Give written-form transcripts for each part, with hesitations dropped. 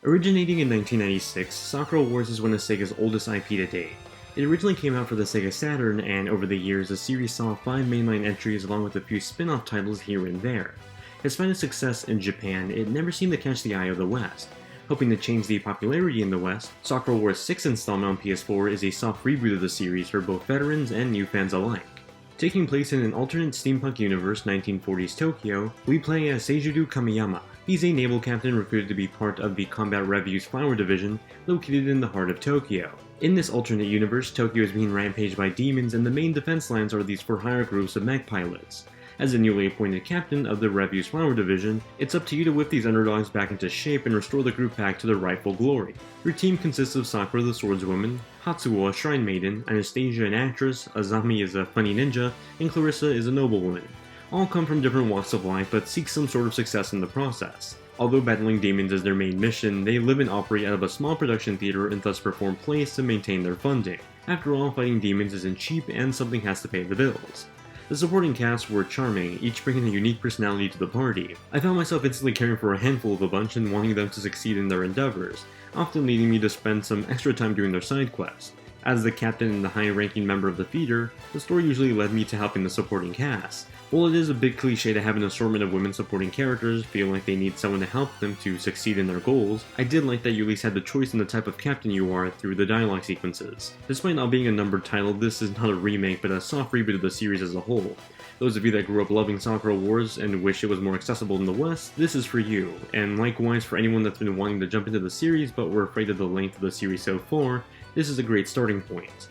Originating in 1996, Sakura Wars is one of Sega's oldest IP to date. It originally came out for the Sega Saturn, and over the years, the series saw 5 mainline entries along with a few spin-off titles here and there. Despite its success in Japan, it never seemed to catch the eye of the West. Hoping to change the popularity in the West, Sakura Wars 6 installment on PS4 is a soft reboot of the series for both veterans and new fans alike. Taking place in an alternate steampunk universe, 1940s Tokyo, we play as Seijudo Kamiyama. He's a naval captain recruited to be part of the Combat Review's Flower Division, located in the heart of Tokyo. In this alternate universe, Tokyo is being rampaged by demons, and the main defense lines are these for-hire groups of mech pilots. As the newly appointed captain of the Review's Flower Division, it's up to you to whip these underdogs back into shape and restore the group back to their rightful glory. Your team consists of Sakura the swordswoman, Hatsuo a shrine maiden, Anastasia an actress, Azami is a funny ninja, and Clarissa is a noblewoman. All come from different walks of life but seek some sort of success in the process. Although battling demons is their main mission, they live and operate out of a small production theater and thus perform plays to maintain their funding. After all, fighting demons isn't cheap and something has to pay the bills. The supporting cast were charming, each bringing a unique personality to the party. I found myself instantly caring for a handful of a bunch and wanting them to succeed in their endeavors, often leading me to spend some extra time doing their side quests. As the captain and the high-ranking member of the theater, the story usually led me to helping the supporting cast. While it is a big cliche to have an assortment of women supporting characters feel like they need someone to help them to succeed in their goals, I did like that you at least had the choice in the type of captain you are through the dialogue sequences. Despite not being a numbered title, this is not a remake but a soft reboot of the series as a whole. Those of you that grew up loving Sakura Wars and wish it was more accessible in the West, this is for you, and likewise for anyone that's been wanting to jump into the series but were afraid of the length of the series so far, this is a great starting point.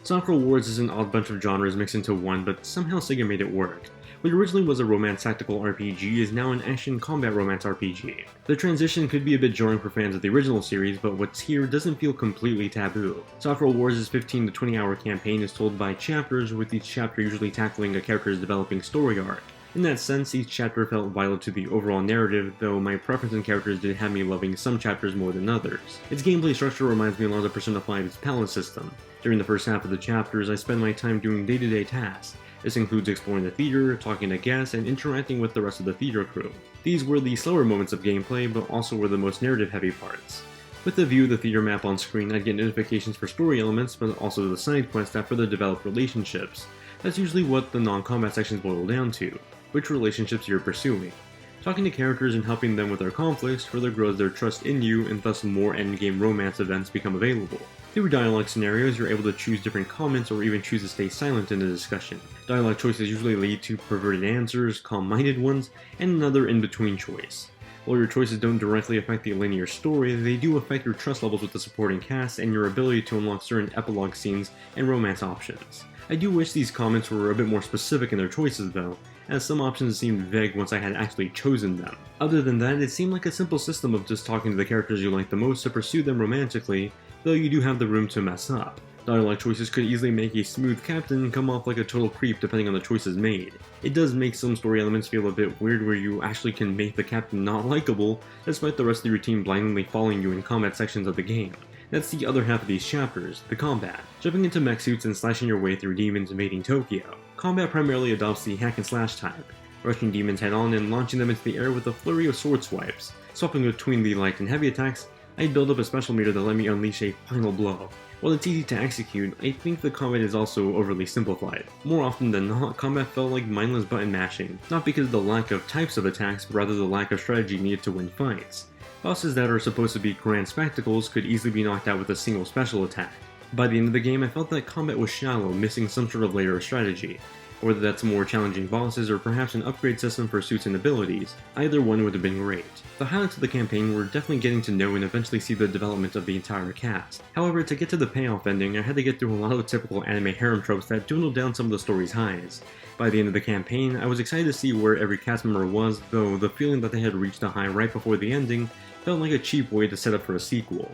Sakura Wars is an odd bunch of genres mixed into one, but somehow Sega made it work. What originally was a romance tactical RPG is now an action combat romance RPG. The transition could be a bit jarring for fans of the original series, but what's here doesn't feel completely taboo. Sakura Wars' 15 to 20 hour campaign is told by chapters, with each chapter usually tackling a character's developing story arc. In that sense, each chapter felt vital to the overall narrative, though my preference in characters did have me loving some chapters more than others. Its gameplay structure reminds me a lot of Persona 5's palette system. During the first half of the chapters, I spend my time doing day-to-day tasks. This includes exploring the theater, talking to guests, and interacting with the rest of the theater crew. These were the slower moments of gameplay, but also were the most narrative-heavy parts. With the view of the theater map on screen, I'd get notifications for story elements, but also the side quests that further develop relationships. That's usually what the non-combat sections boil down to, which relationships you're pursuing. Talking to characters and helping them with their conflicts further grows their trust in you, and thus more endgame romance events become available. Through dialogue scenarios, you're able to choose different comments or even choose to stay silent in the discussion. Dialogue choices usually lead to perverted answers, calm-minded ones, and another in-between choice. While your choices don't directly affect the linear story, they do affect your trust levels with the supporting cast and your ability to unlock certain epilogue scenes and romance options. I do wish these comments were a bit more specific in their choices though, as some options seemed vague once I had actually chosen them. Other than that, it seemed like a simple system of just talking to the characters you like the most to pursue them romantically, though you do have the room to mess up. Dialogue choices could easily make a smooth captain come off like a total creep depending on the choices made. It does make some story elements feel a bit weird where you actually can make the captain not likable, despite the rest of your team blindly following you in combat sections of the game. That's the other half of these chapters, the combat. Jumping into mech suits and slashing your way through demons invading Tokyo. Combat primarily adopts the hack and slash type, rushing demons head on and launching them into the air with a flurry of sword swipes. Swapping between the light and heavy attacks, I build up a special meter that let me unleash a final blow. While it's easy to execute, I think the combat is also overly simplified. More often than not, combat felt like mindless button mashing, not because of the lack of types of attacks, but rather the lack of strategy needed to win fights. Bosses that are supposed to be grand spectacles could easily be knocked out with a single special attack. By the end of the game, I felt that combat was shallow, missing some sort of layer of strategy. Whether that's more challenging bosses or perhaps an upgrade system for suits and abilities, either one would have been great. The highlights of the campaign were definitely getting to know and eventually see the development of the entire cast. However, to get to the payoff ending, I had to get through a lot of the typical anime harem tropes that dwindled down some of the story's highs. By the end of the campaign, I was excited to see where every cast member was, though the feeling that they had reached a high right before the ending felt like a cheap way to set up for a sequel.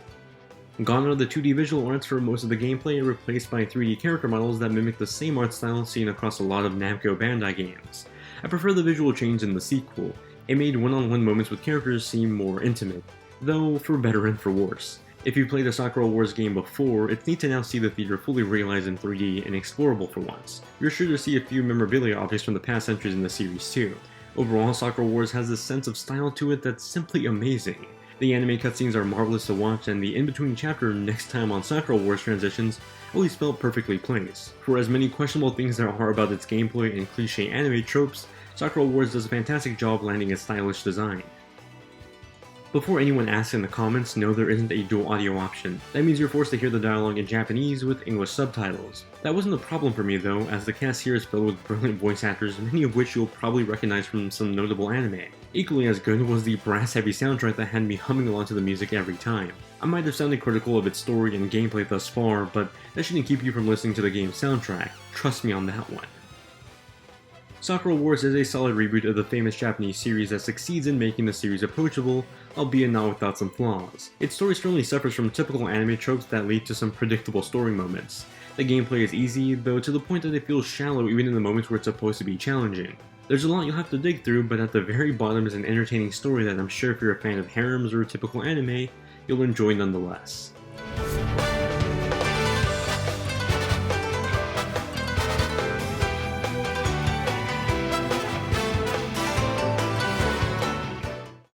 Gone are the 2D visual arts for most of the gameplay, replaced by 3D character models that mimic the same art style seen across a lot of Namco Bandai games. I prefer the visual change in the sequel. It made one-on-one moments with characters seem more intimate, though for better and for worse. If you played a Sakura Wars game before, it's neat to now see the theater fully realized in 3D and explorable for once. You're sure to see a few memorabilia objects from the past entries in the series too. Overall, Sakura Wars has this sense of style to it that's simply amazing. The anime cutscenes are marvelous to watch, and the in-between chapter next time on Sakura Wars transitions always felt perfectly placed. For as many questionable things there are about its gameplay and cliche anime tropes, Sakura Wars does a fantastic job landing a stylish design. Before anyone asks in the comments, no, there isn't a dual audio option. That means you're forced to hear the dialogue in Japanese with English subtitles. That wasn't a problem for me though, as the cast here is filled with brilliant voice actors, many of which you'll probably recognize from some notable anime. Equally as good was the brass-heavy soundtrack that had me humming along to the music every time. I might have sounded critical of its story and gameplay thus far, but that shouldn't keep you from listening to the game's soundtrack. Trust me on that one. Sakura Wars is a solid reboot of the famous Japanese series that succeeds in making the series approachable, albeit not without some flaws. Its story certainly suffers from typical anime tropes that lead to some predictable story moments. The gameplay is easy, though to the point that it feels shallow even in the moments where it's supposed to be challenging. There's a lot you'll have to dig through, but at the very bottom is an entertaining story that I'm sure if you're a fan of harems or typical anime, you'll enjoy nonetheless.